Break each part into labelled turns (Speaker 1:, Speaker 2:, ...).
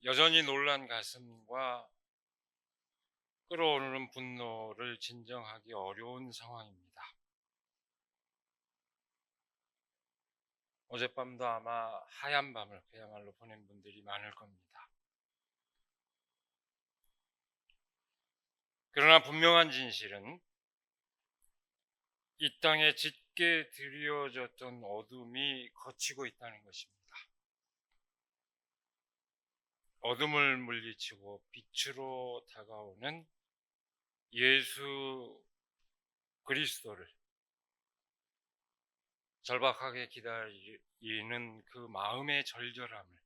Speaker 1: 여전히 놀란 가슴과 끓어오르는 분노를 진정하기 어려운 상황입니다. 어젯밤도 아마 하얀 밤을 그야말로 보낸 분들이 많을 겁니다. 그러나 분명한 진실은 이 땅에 짙게 드리워졌던 어둠이 걷히고 있다는 것입니다. 어둠을 물리치고 빛으로 다가오는 예수 그리스도를 절박하게 기다리는 그 마음의 절절함을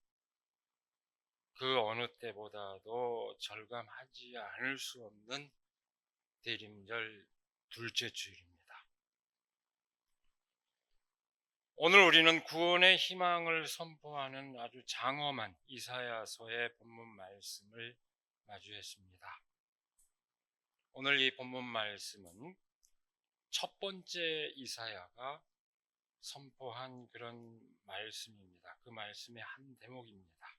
Speaker 1: 그 어느 때보다도 절감하지 않을 수 없는 대림절 둘째 주일입니다. 오늘 우리는 구원의 희망을 선포하는 아주 장엄한 이사야서의 본문 말씀을 마주했습니다. 오늘 이 본문 말씀은 첫 번째 이사야가 선포한 그런 말씀입니다. 그 말씀의 한 대목입니다.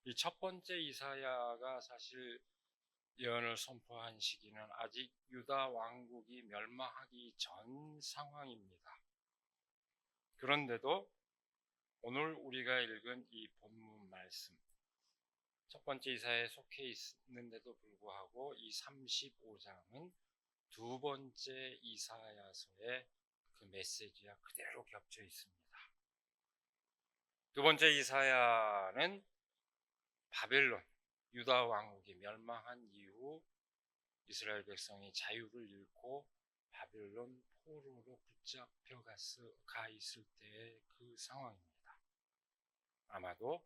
Speaker 1: 이 첫 번째 이사야가 사실 예언을 선포한 시기는 아직 유다 왕국이 멸망하기 전 상황입니다. 그런데도 오늘 우리가 읽은 이 본문 말씀, 첫 번째 이사야에 속해 있는데도 불구하고 이 35장은 두 번째 이사야서의 그 메시지와 그대로 겹쳐 있습니다. 두 번째 이사야는 바벨론, 유다 왕국이 멸망한 이후 이스라엘 백성이 자유를 잃고 바벨론 포로로 붙잡혀 가 있을 때의 그 상황입니다. 아마도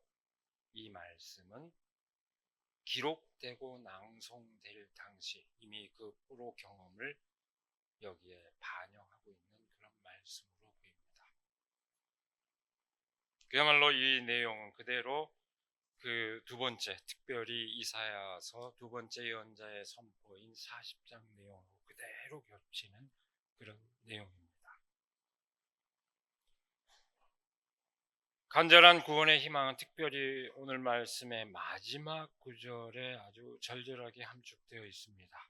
Speaker 1: 이 말씀은 기록되고 낭송될 당시 이미 그 포로 경험을 여기에 반영하고 있는 그런 말씀으로 보입니다. 그야말로 이 내용은 그대로 그 두 번째, 특별히 이사야서 두 번째 예언자의 선포인 40장 내용으로 그대로 겹치는 그런 내용입니다. 간절한 구원의 희망은 특별히 오늘 말씀의 마지막 구절에 아주 절절하게 함축되어 있습니다.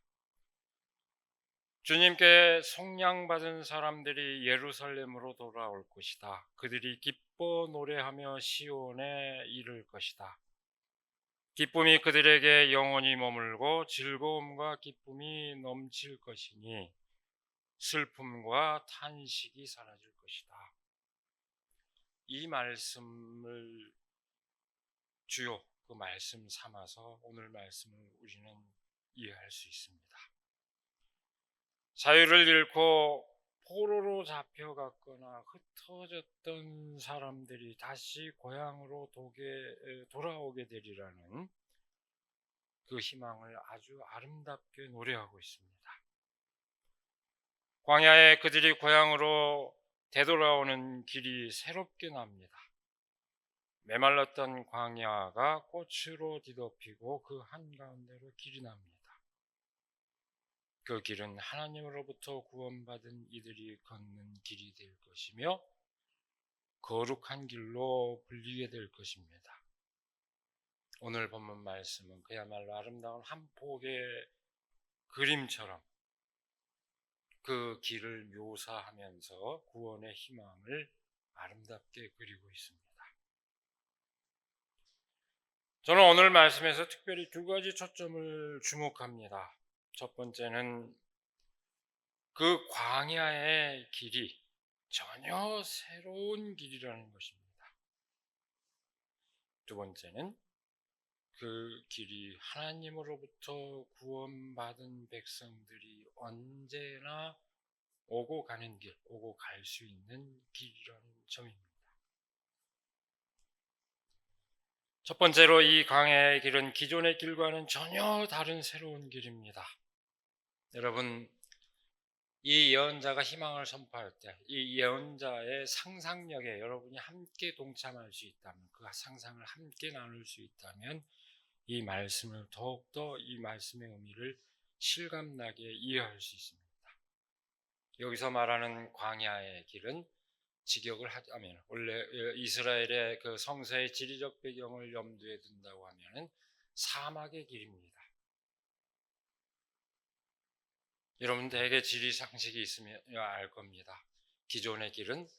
Speaker 1: 주님께 속량받은 사람들이 예루살렘으로 돌아올 것이다. 그들이 기뻐 노래하며 시온에 이를 것이다. 기쁨이 그들에게 영원히 머물고 즐거움과 기쁨이 넘칠 것이니 슬픔과 탄식이 사라질 것이다. 이 말씀을 주요 그 말씀 삼아서 오늘 말씀을 우리는 이해할 수 있습니다. 자유를 잃고 포로로 잡혀갔거나 흩어졌던 사람들이 다시 고향으로 돌아오게 되리라는 그 희망을 아주 아름답게 노래하고 있습니다. 광야에 그들이 고향으로 되돌아오는 길이 새롭게 납니다. 메말랐던 광야가 꽃으로 뒤덮이고 그 한가운데로 길이 납니다. 그 길은 하나님으로부터 구원받은 이들이 걷는 길이 될 것이며 거룩한 길로 불리게 될 것입니다. 오늘 본문 말씀은 그야말로 아름다운 한 폭의 그림처럼 그 길을 묘사하면서 구원의 희망을 아름답게 그리고 있습니다. 저는 오늘 말씀에서 특별히 두 가지 초점을 주목합니다. 첫 번째는 그 광야의 길이 전혀 새로운 길이라는 것입니다. 두 번째는 그 길이 하나님으로부터 구원받은 백성들이 언제나 오고 가는 길, 오고 갈 수 있는 길이라는 점입니다. 첫 번째로 이 광야의 길은 기존의 길과는 전혀 다른 새로운 길입니다. 여러분, 이 예언자가 희망을 선포할 때 이 예언자의 상상력에 여러분이 함께 동참할 수 있다면, 그 상상을 함께 나눌 수 있다면 이 말씀을 더욱더 이 말씀의 의미를 실감나게 이해할 수 있습니다. 여기서 말하는 광야의 길은 직역을 하자면, 원래 이스라엘의 그 성서의 지리적 배경을 염두에 둔다고 하면은 사막의 길입니다. 여러분 대개 지리 상식이 있으면 알 겁니다. 기존의 길은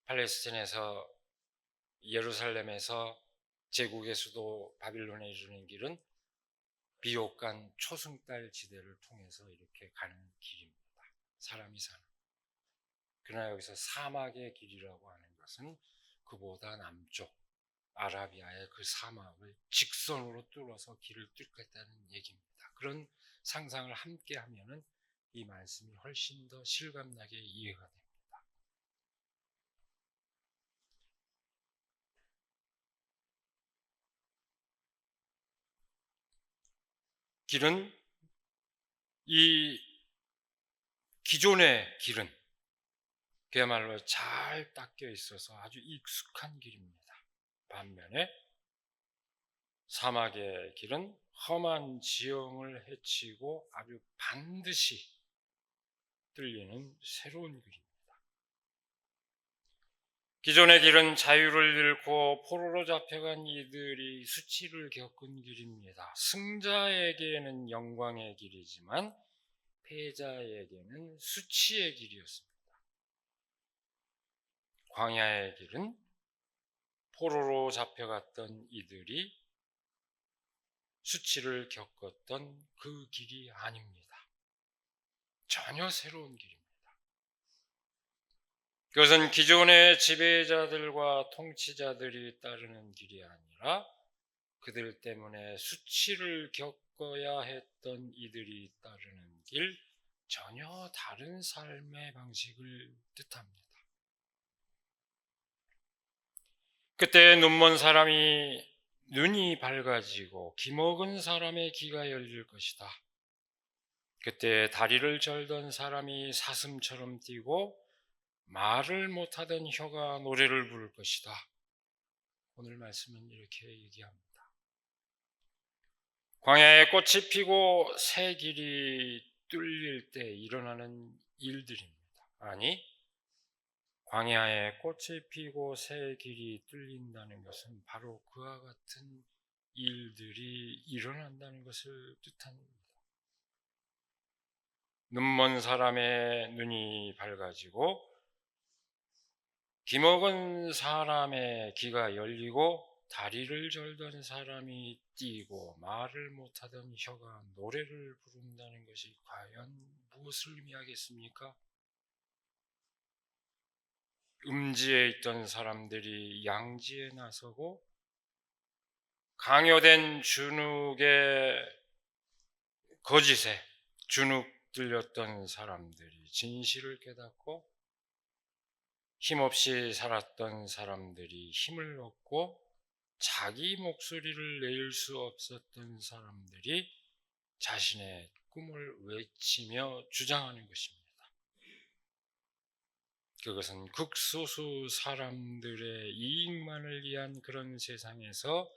Speaker 1: 팔레스틴에서 예루살렘에서 제국의 수도 바빌론에 이르는 길은 비옥간 초승달 지대를 통해서 이렇게 가는 길입니다. 사람이 사는. 그러나 여기서 사막의 길이라고 하는 것은 그보다 남쪽 아라비아의 그 사막을 직선으로 뚫어서 길을 뚫겠다는 얘기입니다. 그런 상상을 함께 하면은 이 말씀이 훨씬 더 실감나게 이해가 됩니다. 길은, 이 기존의 길은 그야말로 잘 닦여 있어서 아주 익숙한 길입니다. 반면에 사막의 길은 험한 지형을 헤치고 아주 반드시 뚫리는 새로운 길입니다. 기존의 길은 자유를 잃고 포로로 잡혀간 이들이 수치를 겪은 길입니다. 승자에게는 영광의 길이지만 패자에게는 수치의 길이었습니다. 광야의 길은 포로로 잡혀갔던 이들이 수치를 겪었던 그 길이 아닙니다. 전혀 새로운 길입니다. 그것은 기존의 지배자들과 통치자들이 따르는 길이 아니라 그들 때문에 수치를 겪어야 했던 이들이 따르는 길, 전혀 다른 삶의 방식을 뜻합니다. 그때 눈먼 사람이 눈이 밝아지고 기먹은 사람의 귀가 열릴 것이다. 그때 다리를 절던 사람이 사슴처럼 뛰고 말을 못하던 혀가 노래를 부를 것이다. 오늘 말씀은 이렇게 얘기합니다. 광야에 꽃이 피고 새 길이 뚫릴 때 일어나는 일들입니다. 아니, 광야에 꽃이 피고 새 길이 뚫린다는 것은 바로 그와 같은 일들이 일어난다는 것을 뜻합니다. 눈먼 사람의 눈이 밝아지고 기먹은 사람의 귀가 열리고 다리를 절던 사람이 뛰고 말을 못하던 혀가 노래를 부른다는 것이 과연 무엇을 의미하겠습니까? 음지에 있던 사람들이 양지에 나서고 강요된 주눅의 거짓에 주눅 들렸던 사람들이 진실을 깨닫고 힘없이 살았던 사람들이 힘을 얻고 자기 목소리를 낼 수 없었던 사람들이 자신의 꿈을 외치며 주장하는 것입니다. 그것은 극소수 사람들의 이익만을 위한 그런 세상에서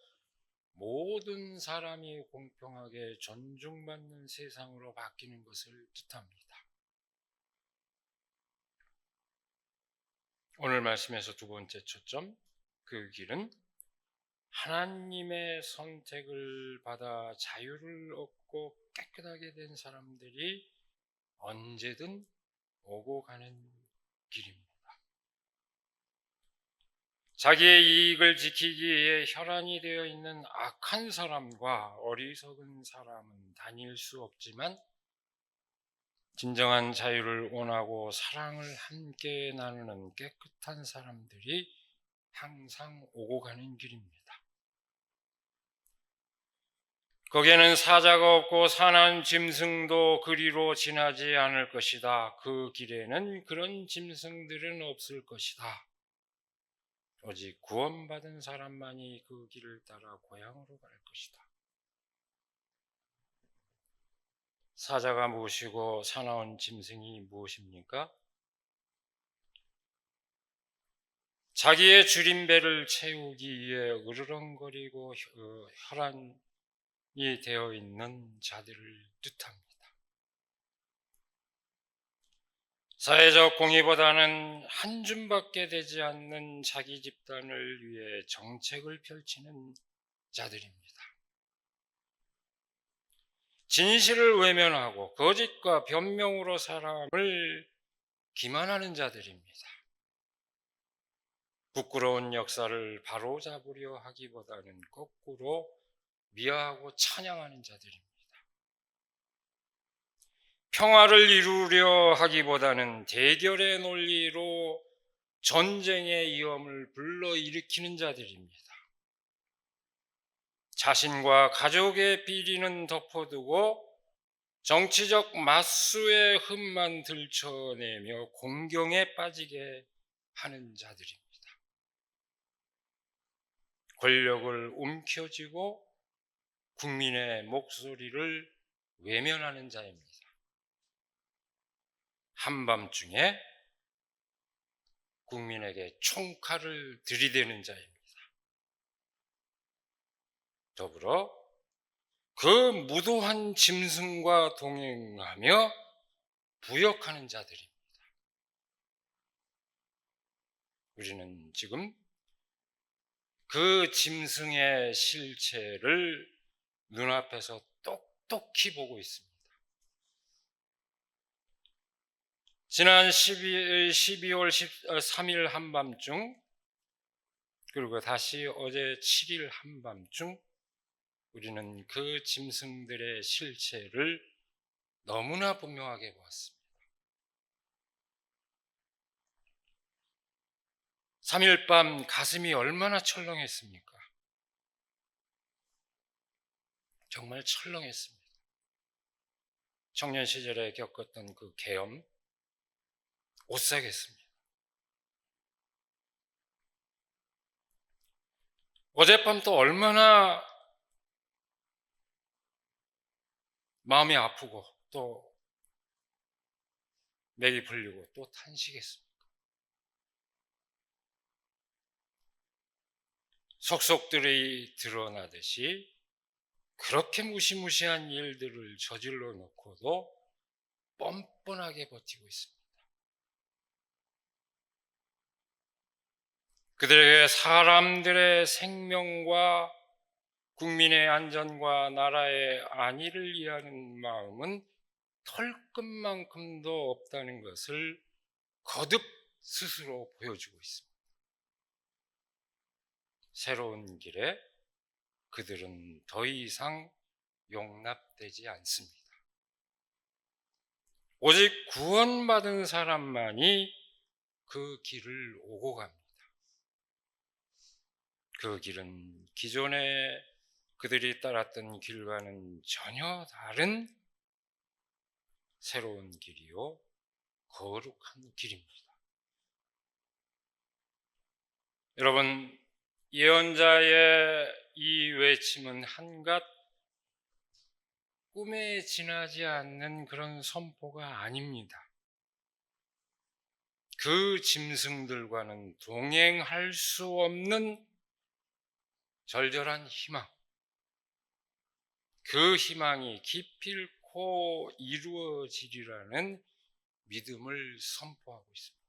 Speaker 1: 모든 사람이 공평하게 존중받는 세상으로 바뀌는 것을 뜻합니다. 오늘 말씀에서 두 번째 초점, 그 길은 하나님의 선택을 받아 자유를 얻고 깨끗하게 된 사람들이 언제든 오고 가는 길입니다. 자기의 이익을 지키기 위해 혈안이 되어 있는 악한 사람과 어리석은 사람은 다닐 수 없지만 진정한 자유를 원하고 사랑을 함께 나누는 깨끗한 사람들이 항상 오고 가는 길입니다. 거기에는 사자가 없고 사나운 짐승도 그리로 지나지 않을 것이다. 그 길에는 그런 짐승들은 없을 것이다. 오직 구원받은 사람만이 그 길을 따라 고향으로 갈 것이다. 사자가 무엇이고 사나운 짐승이 무엇입니까? 자기의 줄임배를 채우기 위해 으르렁거리고 혈안이 되어 있는 자들을 뜻합니다. 사회적 공의보다는 한 줌밖에 되지 않는 자기 집단을 위해 정책을 펼치는 자들입니다. 진실을 외면하고 거짓과 변명으로 사람을 기만하는 자들입니다. 부끄러운 역사를 바로잡으려 하기보다는 거꾸로 미화하고 찬양하는 자들입니다. 평화를 이루려 하기보다는 대결의 논리로 전쟁의 위험을 불러일으키는 자들입니다. 자신과 가족의 비리는 덮어두고 정치적 맞수의 흠만 들춰내며 공경에 빠지게 하는 자들입니다. 권력을 움켜쥐고 국민의 목소리를 외면하는 자입니다. 한밤중에 국민에게 총칼을 들이대는 자입니다. 더불어 그 무도한 짐승과 동행하며 부역하는 자들입니다. 우리는 지금 그 짐승의 실체를 눈앞에서 똑똑히 보고 있습니다. 지난 12월 3일 한밤중, 그리고 다시 어제 7일 한밤중, 우리는 그 짐승들의 실체를 너무나 분명하게 보았습니다. 3일 밤 가슴이 얼마나 철렁했습니까? 정말 철렁했습니다. 청년 시절에 겪었던 그 계엄, 오싹했습니다. 어젯밤 또 얼마나 마음이 아프고 또 맥이 풀리고 또 탄식했습니다. 속속들이 드러나듯이 그렇게 무시무시한 일들을 저질러 놓고도 뻔뻔하게 버티고 있습니다. 그들에게 사람들의 생명과 국민의 안전과 나라의 안위를 위하는 마음은 털끝만큼도 없다는 것을 거듭 스스로 보여주고 있습니다. 새로운 길에 그들은 더 이상 용납되지 않습니다. 오직 구원받은 사람만이 그 길을 오고 갑니다. 그 길은 기존에 그들이 따랐던 길과는 전혀 다른 새로운 길이요, 거룩한 길입니다. 여러분, 예언자의 이 외침은 한갓 꿈에 지나지 않는 그런 선포가 아닙니다. 그 짐승들과는 동행할 수 없는 절절한 희망, 그 희망이 기필코 이루어지리라는 믿음을 선포하고 있습니다.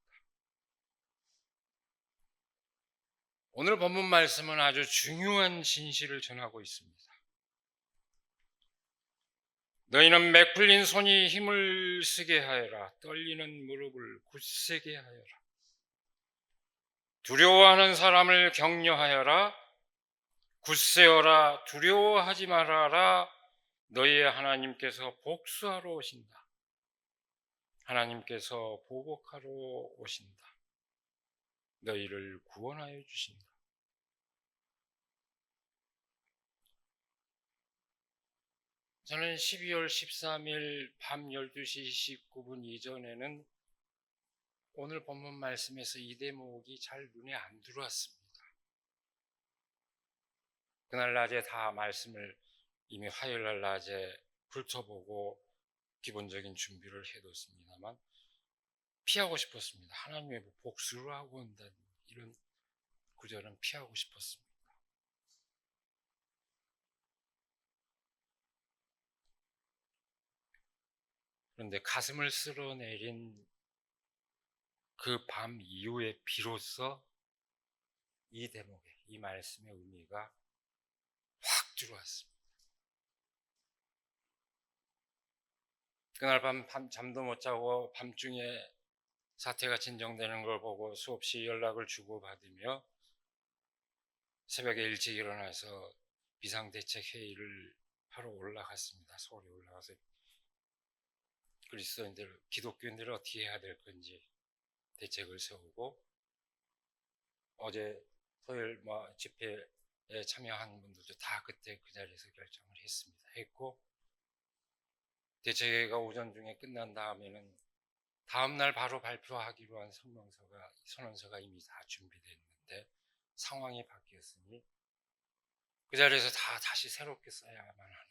Speaker 1: 오늘 본문 말씀은 아주 중요한 진실을 전하고 있습니다. 너희는 맥풀린 손이 힘을 쓰게 하여라. 떨리는 무릎을 굳세게 하여라. 두려워하는 사람을 격려하여라. 굳세어라. 두려워하지 말아라. 너희의 하나님께서 복수하러 오신다. 하나님께서 보복하러 오신다. 너희를 구원하여 주신다. 저는 12월 13일 밤 12시 29분 이전에는 오늘 본문 말씀에서 이 대목이 잘 눈에 안 들어왔습니다. 그날 낮에 다 말씀을 이미 화요일 날 낮에 훑어보고 기본적인 준비를 해뒀습니다만 피하고 싶었습니다. 하나님의 복수를 하고 온다는 이런 구절은 피하고 싶었습니다. 그런데 가슴을 쓸어내린 그 밤 이후에 비로소 이 대목에 이 말씀의 의미가 확 들어왔습니다. 그날 밤 잠도 못 자고 밤중에 사태가 진정되는 걸 보고 수없이 연락을 주고받으며 새벽에 일찍 일어나서 비상대책회의를 하러 올라갔습니다. 서울에 올라가서 그리스도인들, 기독교인들을 어떻게 해야 될 건지 대책을 세우고, 어제 토요일 집회에 참여한 분들도 다 그때 그 자리에서 결정을 했고, 대책회의가 오전 중에 끝난 다음에는 다음날 바로 발표하기로 한 선언서가 이미 다 준비됐는데 상황이 바뀌었으니 그 자리에서 다시 새롭게 써야만 하는,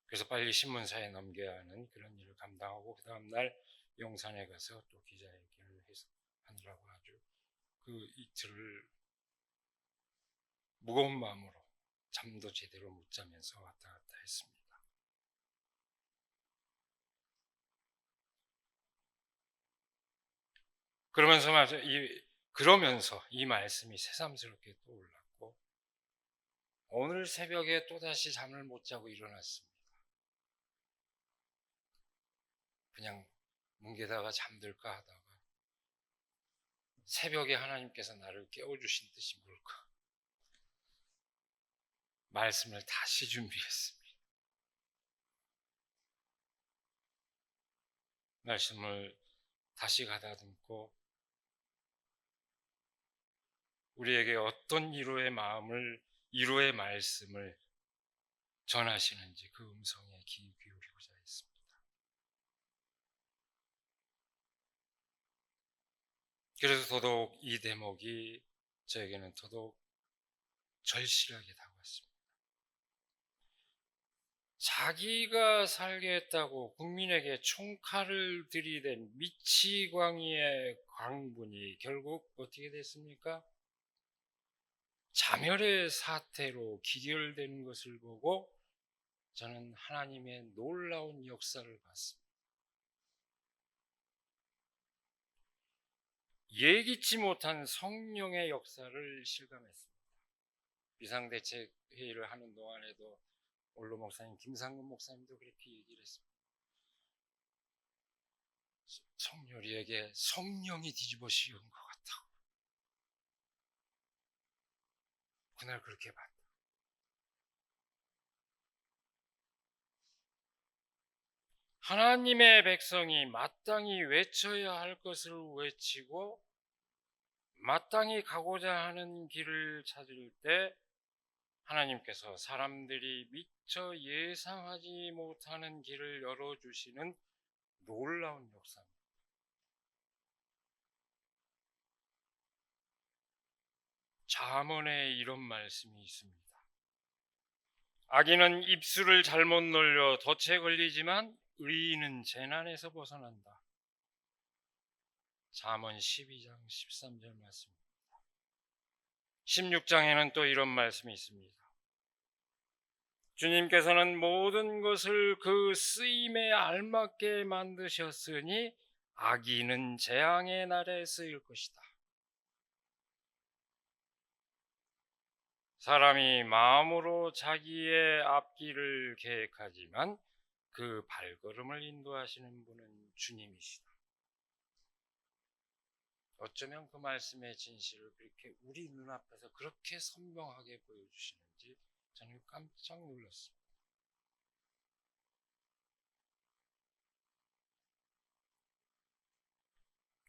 Speaker 1: 그래서 빨리 신문사에 넘겨야 하는 그런 일을 감당하고, 그 다음날 용산에 가서 또 기자회견을 해서 하느라고 아주 그 이틀을 무거운 마음으로 잠도 제대로 못 자면서 왔다 갔다 했습니다. 그러면서 이 말씀이 새삼스럽게 떠올랐고, 오늘 새벽에 또다시 잠을 못 자고 일어났습니다. 그냥 뭉개다가 잠들까 하다가 새벽에 하나님께서 나를 깨워주신 뜻이 뭘까? 말씀을 다시 준비했습니다. 말씀을 다시 가다듬고 우리에게 어떤 위로의 말씀을 전하시는지 그 음성에 귀 기울이고자 했습니다. 그래서 더더욱 이 대목이 저에게는 더더욱 절실하게 다가왔습니다. 자기가 살겠다고 국민에게 총칼을 들이댄 미치광이의 광분이 결국 어떻게 됐습니까? 자멸의 사태로 기결되는 것을 보고 저는 하나님의 놀라운 역사를 봤습니다. 예기치 못한 성령의 역사를 실감했습니다. 비상대책 회의를 하는 동안에도 올로 목사님, 김상근 목사님도 그렇게 얘기를 했습니다. 성렬이에게 성령이 뒤집어 씌운 것 같다고. 그날 그렇게 봤다. 하나님의 백성이 마땅히 외쳐야 할 것을 외치고 마땅히 가고자 하는 길을 찾을 때 하나님께서 사람들이 미처 예상하지 못하는 길을 열어주시는 놀라운 역사입니다. 잠언에 이런 말씀이 있습니다. 악인은 입술을 잘못 놀려 덫에 걸리지만 의인은 재난에서 벗어난다. 잠언 12장 13절 말씀입니다. 16장에는 또 이런 말씀이 있습니다. 주님께서는 모든 것을 그 쓰임에 알맞게 만드셨으니 악인은 재앙의 날에 쓰일 것이다. 사람이 마음으로 자기의 앞길을 계획하지만 그 발걸음을 인도하시는 분은 주님이시다. 어쩌면 그 말씀의 진실을 그렇게 우리 눈앞에서 그렇게 선명하게 보여주시는지 저는 깜짝 놀랐습니다.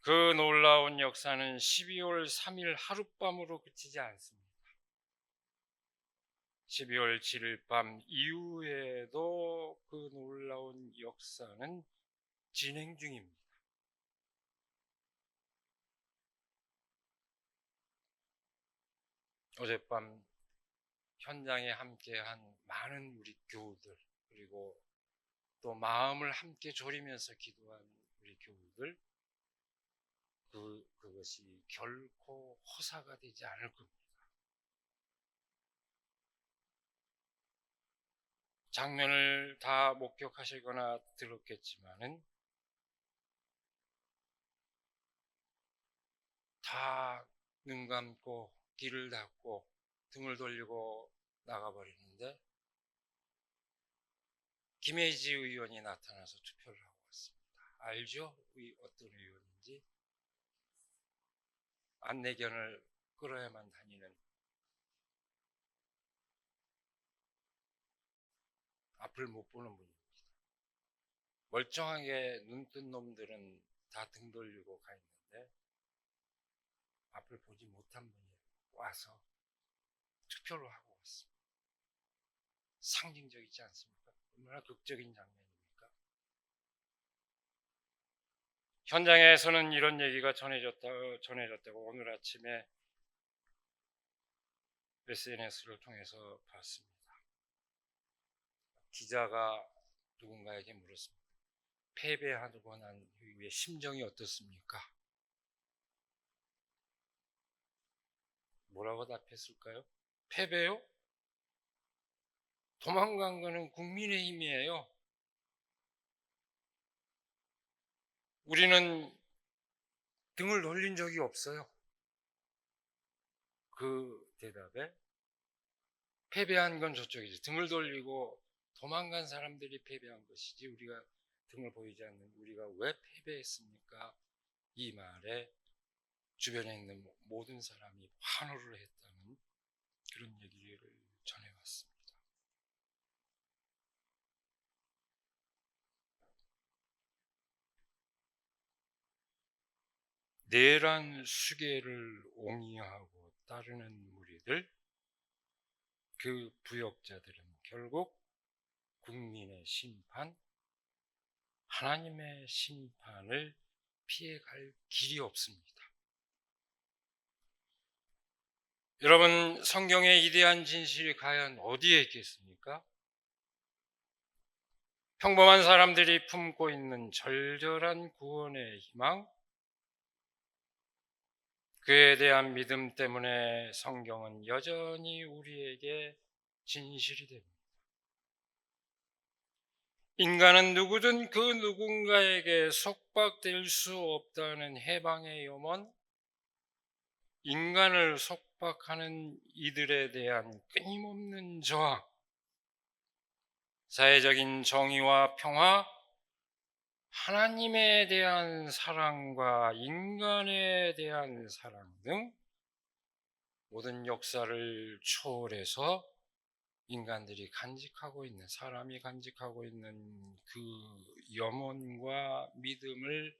Speaker 1: 그 놀라운 역사는 12월 3일 하룻밤으로 그치지 않습니다. 12월 7일 밤 이후에도 그 놀라운 역사는 진행 중입니다. 어젯밤 현장에 함께한 많은 우리 교우들, 그리고 또 마음을 함께 졸이면서 기도한 우리 교우들, 그것이 결코 허사가 되지 않을 겁니다. 장면을 다 목격하시거나 들었겠지만은 다 눈 감고 귀를 닫고 등을 돌리고 나가버리는데 김혜지 의원이 나타나서 투표를 하고 왔습니다. 알죠? 어떤 의원인지? 안내견을 끌어야만 다니는, 앞을 못 보는 분입니다. 멀쩡하게 눈뜬 놈들은 다 등 돌리고 가 있는데 앞을 보지 못한 분이 와서 투표를 하고 왔습니다. 상징적이지 않습니까? 얼마나 극적인 장면입니까? 현장에서는 이런 얘기가 전해졌다고 오늘 아침에 SNS를 통해서 봤습니다. 기자가 누군가에게 물었습니다. 패배하고 난 이후에 심정이 어떻습니까? 뭐라고 답했을까요? 패배요? 도망간 거는 국민의힘이에요. 우리는 등을 돌린 적이 없어요. 그 대답에 패배한 건 저쪽이지. 등을 돌리고 도망간 사람들이 패배한 것이지 우리가 등을 보이지 않는 우리가 왜 패배했습니까? 이 말에 주변에 있는 모든 사람이 환호를 했다는 그런 얘기를 전해왔습니다. 내란 수계를 옹이하고 따르는 무리들, 그 부역자들은 결국 국민의 심판, 하나님의 심판을 피해갈 길이 없습니다. 여러분, 성경의 이대한 진실이 과연 어디에 있겠습니까? 평범한 사람들이 품고 있는 절절한 구원의 희망, 그에 대한 믿음 때문에 성경은 여전히 우리에게 진실이 됩니다. 인간은 누구든 그 누군가에게 속박될 수 없다는 해방의 염원, 인간을 속박하는 이들에 대한 끊임없는 저항, 사회적인 정의와 평화, 하나님에 대한 사랑과 인간에 대한 사랑 등 모든 역사를 초월해서 인간들이 간직하고 있는, 사람이 간직하고 있는 그 염원과 믿음을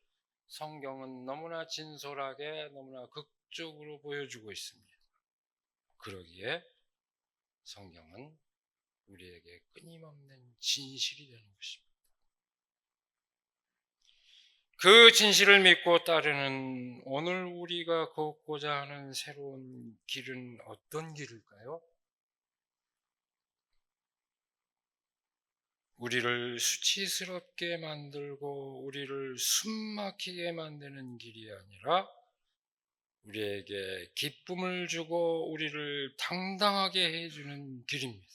Speaker 1: 성경은 너무나 진솔하게, 너무나 극적으로 보여주고 있습니다. 그러기에 성경은 우리에게 끊임없는 진실이 되는 것입니다. 그 진실을 믿고 따르는 오늘 우리가 걷고자 하는 새로운 길은 어떤 길일까요? 우리를 수치스럽게 만들고 우리를 숨막히게 만드는 길이 아니라 우리에게 기쁨을 주고 우리를 당당하게 해주는 길입니다.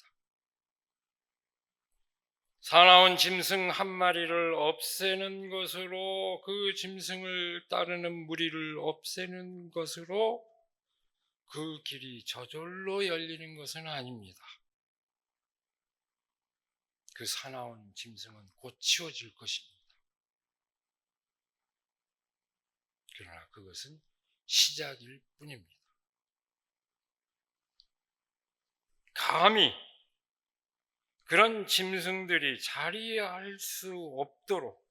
Speaker 1: 사나운 짐승 한 마리를 없애는 것으로, 그 짐승을 따르는 무리를 없애는 것으로 그 길이 저절로 열리는 것은 아닙니다. 그 사나운 짐승은 곧 치워질 것입니다. 그러나 그것은 시작일 뿐입니다. 감히 그런 짐승들이 자리할 수 없도록,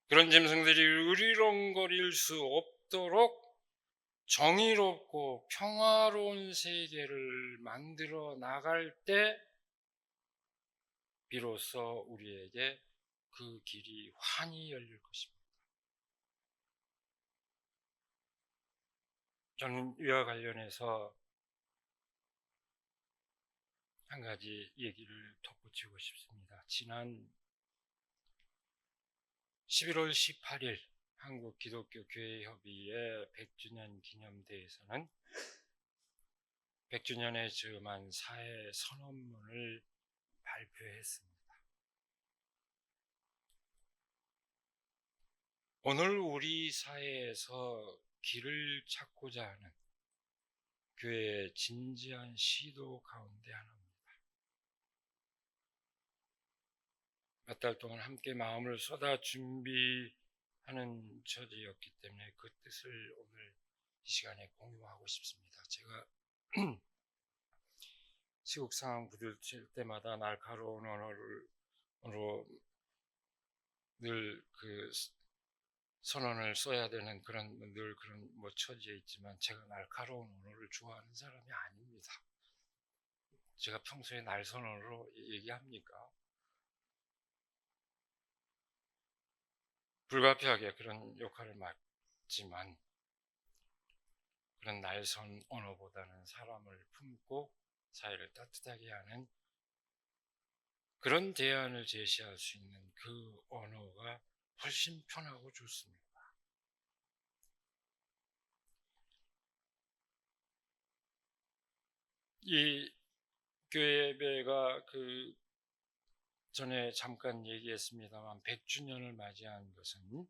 Speaker 1: 그런 짐승들이 으리렁거릴 수 없도록 정의롭고 평화로운 세계를 만들어 나갈 때 비로소 우리에게 그 길이 환히 열릴 것입니다. 저는 이와 관련해서 한 가지 얘기를 덧붙이고 싶습니다. 지난 11월 18일 한국기독교교회협의회 100주년 기념대에서는 100주년에 즈음한 사회 선언문을 발표했습니다. 오늘 우리 사회에서 길을 찾고자 하는 교회의 진지한 시도 가운데 하나입니다. 몇 달 동안 함께 마음을 쏟아 준비하는 처지였기 때문에 그 뜻을 오늘 이 시간에 공유하고 싶습니다. 제가 시국 상황 부딪힐 때마다 날카로운 언어로 늘 그 선언을 써야 되는 그런 처지에 있지만, 제가 날카로운 언어를 좋아하는 사람이 아닙니다. 제가 평소에 날선언으로 얘기합니까? 불가피하게 그런 역할을 맡지만, 그런 날선 언어보다는 사람을 품고 사회를 따뜻하게 하는 그런 대안을 제시할 수 있는 그 언어가 훨씬 편하고 좋습니다. 이 교회 예배가 전에 잠깐 얘기했습니다만 100주년을 맞이한 것은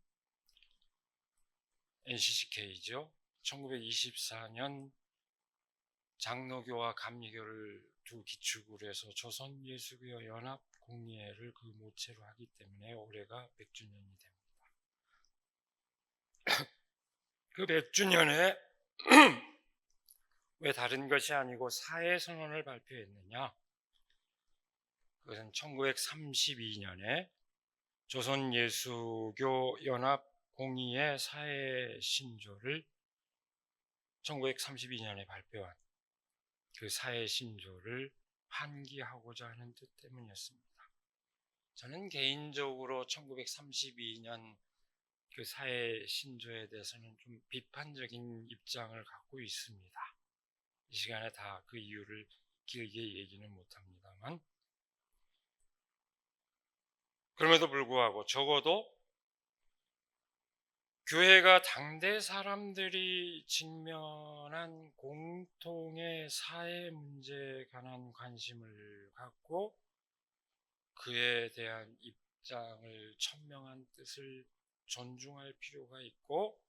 Speaker 1: NCCK죠. 1924년 장로교와 감리교를 두 기축으로 해서 조선예수교 연합 공예를 그 모체로 하기 때문에 올해가 100주년이 됩니다. 그 100주년에 왜 다른 것이 아니고 사회선언을 발표했느냐? 그것은 1932년에 조선예수교 연합 공의의 사회신조를 1932년에 발표한 그 사회신조를 환기하고자 하는 뜻 때문이었습니다. 저는 개인적으로 1932년 그 사회신조에 대해서는 좀 비판적인 입장을 갖고 있습니다. 이 시간에 다 그 이유를 길게 얘기는 못합니다만, 그럼에도 불구하고 적어도 교회가 당대 사람들이 직면한 공통의 사회 문제에 관한 관심을 갖고 그에 대한 입장을 천명한 뜻을 존중할 필요가 있고,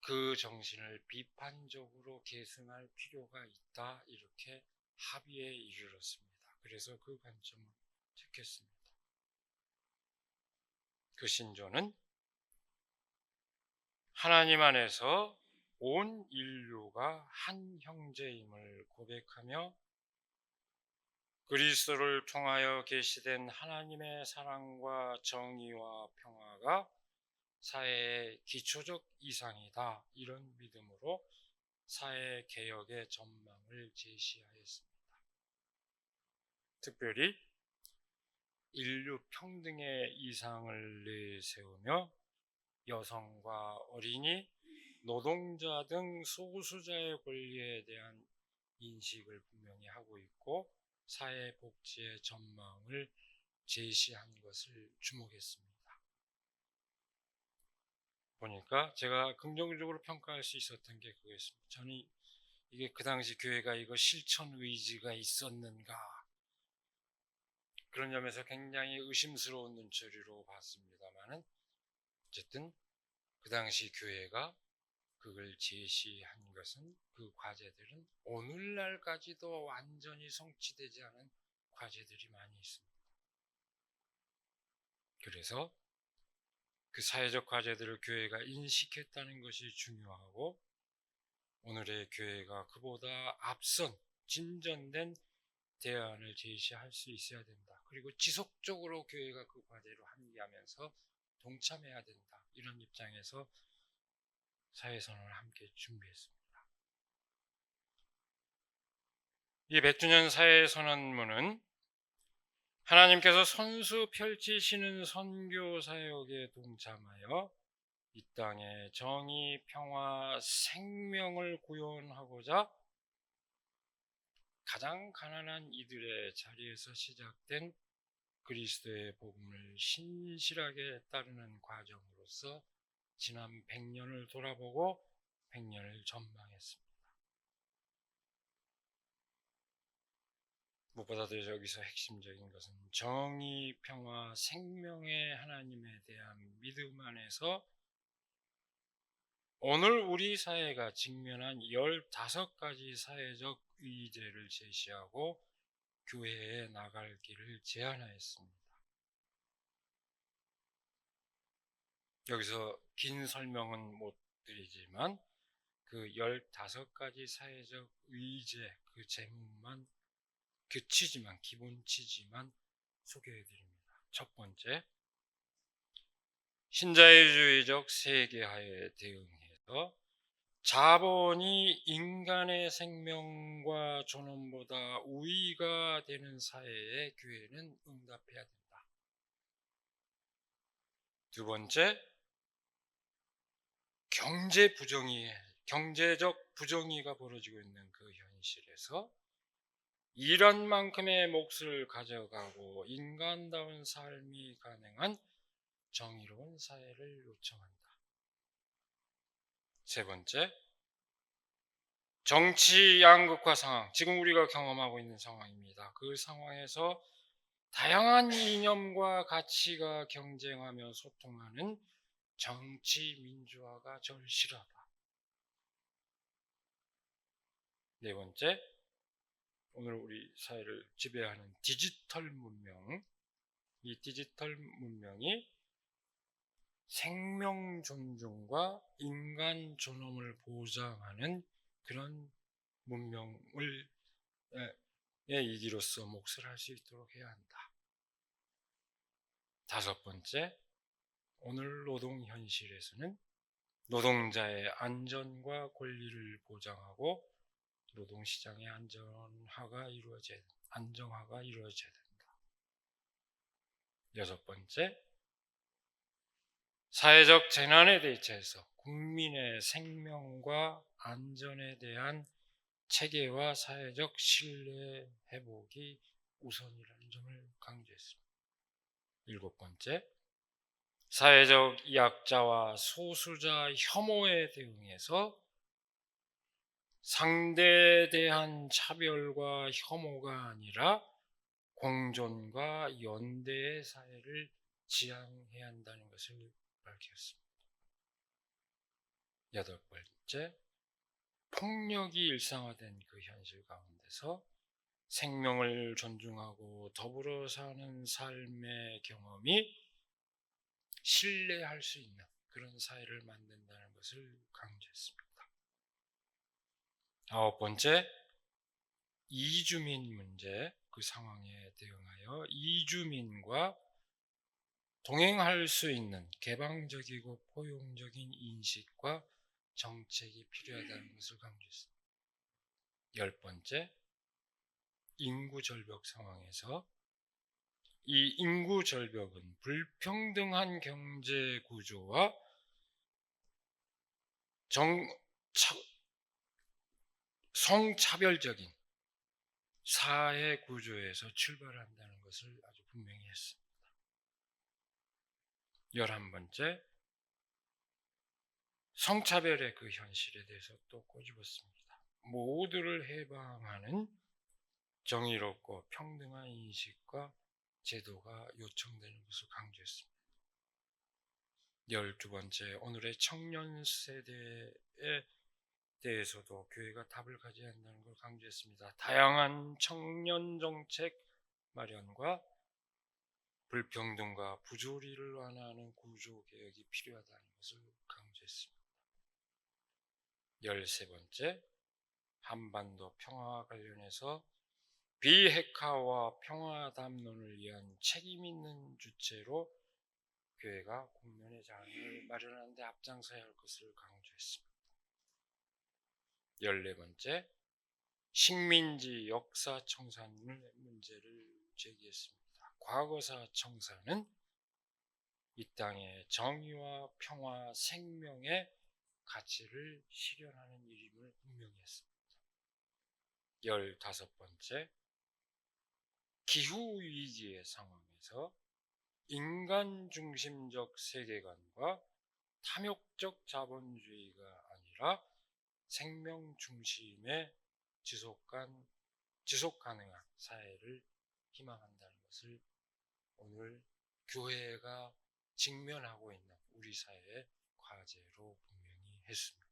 Speaker 1: 그 정신을 비판적으로 계승할 필요가 있다, 이렇게 합의에 이르렀습니다. 그래서 그 관점을 택했습니다. 그 신조는 하나님 안에서 온 인류가 한 형제임을 고백하며 그리스도를 통하여 계시된 하나님의 사랑과 정의와 평화가 사회의 기초적 이상이다, 이런 믿음으로 사회 개혁의 전망을 제시하였습니다. 특별히 인류 평등의 이상을 내세우며 여성과 어린이, 노동자 등 소수자의 권리에 대한 인식을 분명히 하고 있고 사회 복지의 전망을 제시한 것을 주목했습니다. 보니까 제가 긍정적으로 평가할 수 있었던 게 그거였습니다. 저는 이게 그 당시 교회가 이거 실천 의지가 있었는가, 그런 점에서 굉장히 의심스러운 눈초리로 봤습니다만은, 어쨌든 그 당시 교회가 그걸 제시한 것은, 그 과제들은 오늘날까지도 완전히 성취되지 않은 과제들이 많이 있습니다. 그래서 그 사회적 과제들을 교회가 인식했다는 것이 중요하고, 오늘의 교회가 그보다 앞선 진전된 대안을 제시할 수 있어야 된다. 그리고 지속적으로 교회가 그 과제로 함께하면서 동참해야 된다. 이런 입장에서 사회선언을 함께 준비했습니다. 이 100주년 사회선언문은 하나님께서 선수 펼치시는 선교 사역에 동참하여 이 땅에 정의, 평화, 생명을 구현하고자 가장 가난한 이들의 자리에서 시작된 그리스도의 복음을 신실하게 따르는 과정으로서 지난 100년을 돌아보고 100년을 전망했습니다. 무엇보다도 여기서 핵심적인 것은 정의, 평화, 생명의 하나님에 대한 믿음 안에서 오늘 우리 사회가 직면한 15가지 사회적 의제를 제시하고 교회에 나갈 길을 제안하였습니다. 여기서 긴 설명은 못 드리지만 그 15가지 사회적 의제, 그 제목만, 그 취지만, 기본 취지만 소개해드립니다. 첫 번째, 신자유주의적 세계화에 대응해서 자본이 인간의 생명과 존엄보다 우위가 되는 사회에 교회는 응답해야 된다. 두 번째, 경제적 부정의가 벌어지고 있는 그 현실에서 이런 만큼의 몫을 가져가고 인간다운 삶이 가능한 정의로운 사회를 요청한다. 세 번째, 정치 양극화 상황, 지금 우리가 경험하고 있는 상황입니다. 그 상황에서 다양한 이념과 가치가 경쟁하며 소통하는 정치 민주화가 절실하다. 네 번째, 오늘 우리 사회를 지배하는 디지털 문명, 이 디지털 문명이 생명 존중과 인간 존엄을 보장하는 그런 문명을 이기로서 몫을 할 수 있도록 해야 한다. 다섯 번째, 오늘 노동 현실에서는 노동자의 안전과 권리를 보장하고 노동시장의 안정화가 이루어져야 된다. 여섯 번째, 사회적 재난에 대처해서 국민의 생명과 안전에 대한 체계와 사회적 신뢰 회복이 우선이라는 점을 강조했습니다. 일곱 번째, 사회적 약자와 소수자 혐오에 대응해서 상대에 대한 차별과 혐오가 아니라 공존과 연대의 사회를 지향해야 한다는 것을 밝혔습니다. 여덟 번째, 폭력이 일상화된 그 현실 가운데서 생명을 존중하고 더불어 사는 삶의 경험이 신뢰할 수 있는 그런 사회를 만든다는 것을 강조했습니다. 아홉 번째, 이주민 문제, 그 상황에 대응하여 이주민과 동행할 수 있는 개방적이고 포용적인 인식과 정책이 필요하다는 것을 강조했습니다. 열 번째, 인구 절벽 상황에서 이 인구 절벽은 불평등한 경제 구조와 성차별적인 사회 구조에서 출발한다는 것을 아주 분명히 했습니다. 11번째, 성차별의 그 현실에 대해서 또 꼬집었습니다. 모두를 해방하는 정의롭고 평등한 인식과 제도가 요청되는 것을 강조했습니다. 12번째, 오늘의 청년 세대에 대해서도 교회가 답을 가져야 한다는 걸 강조했습니다. 다양한 청년 정책 마련과 불평등과 부조리를 완화하는 구조 개혁이 필요하다는 것을 강조했습니다. 13번째, 한반도 평화와 관련해서 비핵화와 평화 담론을 위한 책임 있는 주체로 교회가 국면의 장을 마련하는 데 앞장서야 할 것을 강조했습니다. 14번째, 식민지 역사 청산의 문제를 제기했습니다. 과거사 청산은 이 땅의 정의와 평화, 생명의 가치를 실현하는 일임을 분명히 했습니다. 15번째, 기후위기의 상황에서 인간 중심적 세계관과 탐욕적 자본주의가 아니라 생명 중심의 지속간 지속 가능한 사회를 희망한다는 것을 오늘 교회가 직면하고 있는 우리 사회의 과제로 분명히 했습니다.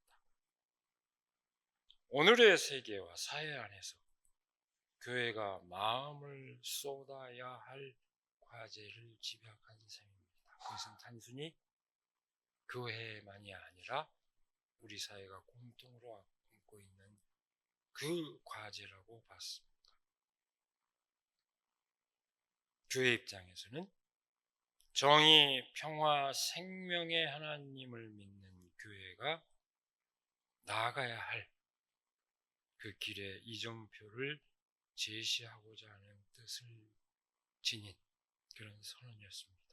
Speaker 1: 오늘의 세계와 사회 안에서 교회가 마음을 쏟아야 할 과제를 집약한 셈입니다. 그것은 단순히 교회만이 아니라 우리 사회가 공통으로 안고 있는 그 과제라고 봤습니다. 교회 입장에서는 정의, 평화, 생명의 하나님을 믿는 교회가 나아가야 할 그 길의 이정표를 제시하고자 하는 뜻을 지닌 그런 선언이었습니다.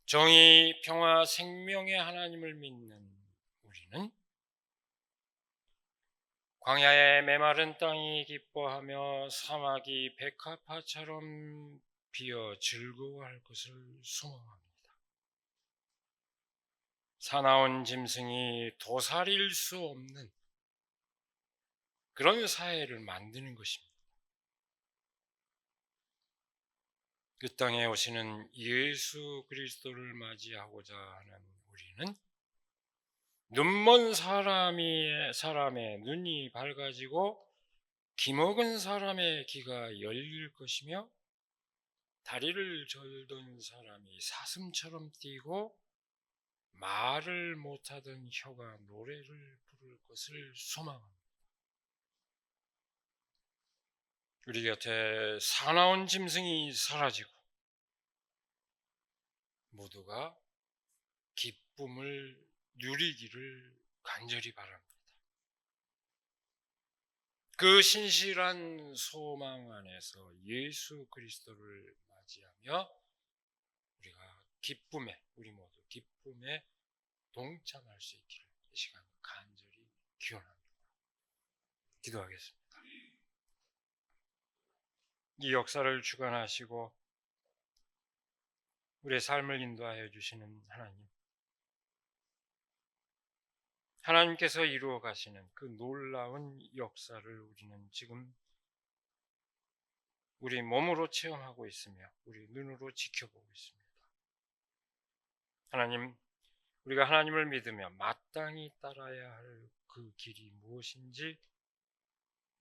Speaker 1: 정의, 평화, 생명의 하나님을 믿는 우리는 광야의 메마른 땅이 기뻐하며 사막이 백합화처럼 피어 즐거워할 것을 소망합니다. 사나운 짐승이 도살일 수 없는 그런 사회를 만드는 것입니다. 그 땅에 오시는 예수 그리스도를 맞이하고자 하는 우리는 눈먼 사람의 눈이 밝아지고 기먹은 사람의 귀가 열릴 것이며 다리를 절던 사람이 사슴처럼 뛰고 말을 못하던 혀가 노래를 부를 것을 소망합니다. 우리 곁에 사나운 짐승이 사라지고 모두가 기쁨을 누리기를 간절히 바랍니다. 그 신실한 소망 안에서 예수 그리스도를 맞이하며 우리가 우리 모두 기쁨에 동참할 수 있기를 이 시간 간절히 기원합니다. 기도하겠습니다. 이 역사를 주관하시고 우리의 삶을 인도하여 주시는 하나님께서 이루어 가시는 그 놀라운 역사를 우리는 지금 우리 몸으로 체험하고 있으며 우리 눈으로 지켜보고 있습니다. 하나님, 우리가 하나님을 믿으며 마땅히 따라야 할 그 길이 무엇인지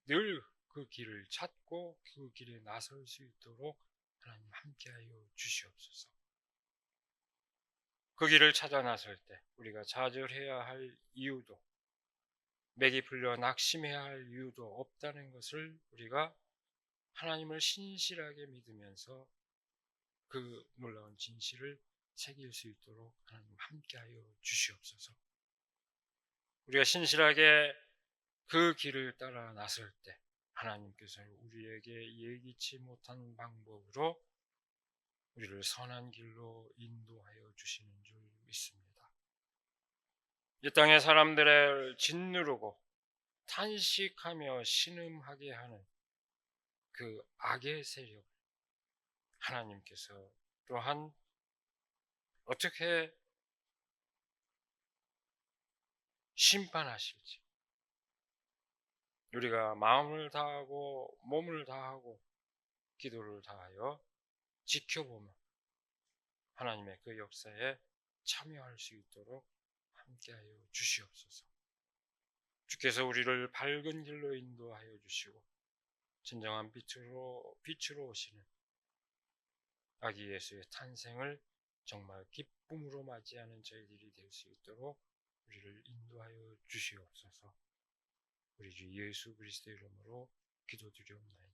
Speaker 1: 늘 그 길을 찾고 그 길에 나설 수 있도록 하나님 함께하여 주시옵소서. 그 길을 찾아 나설 때 우리가 좌절해야 할 이유도 맥이 풀려 낙심해야 할 이유도 없다는 것을 우리가 하나님을 신실하게 믿으면서 그 놀라운 진실을 새길 수 있도록 하나님 함께하여 주시옵소서. 우리가 신실하게 그 길을 따라 나설 때 하나님께서 우리에게 예기치 못한 방법으로 우리를 선한 길로 인도하여 주시는 줄 믿습니다. 이 땅의 사람들을 짓누르고 탄식하며 신음하게 하는 그 악의 세력을 하나님께서 또한 어떻게 심판하실지 우리가 마음을 다하고 몸을 다하고 기도를 다하여 지켜보며 하나님의 그 역사에 참여할 수 있도록 함께하여 주시옵소서. 주께서 우리를 밝은 길로 인도하여 주시고 진정한 빛으로 오시는 아기 예수의 탄생을 정말 기쁨으로 맞이하는 저희들이 될 수 있도록 우리를 인도하여 주시옵소서. 우리 주 예수 그리스도의 이름으로 기도드리옵나이다.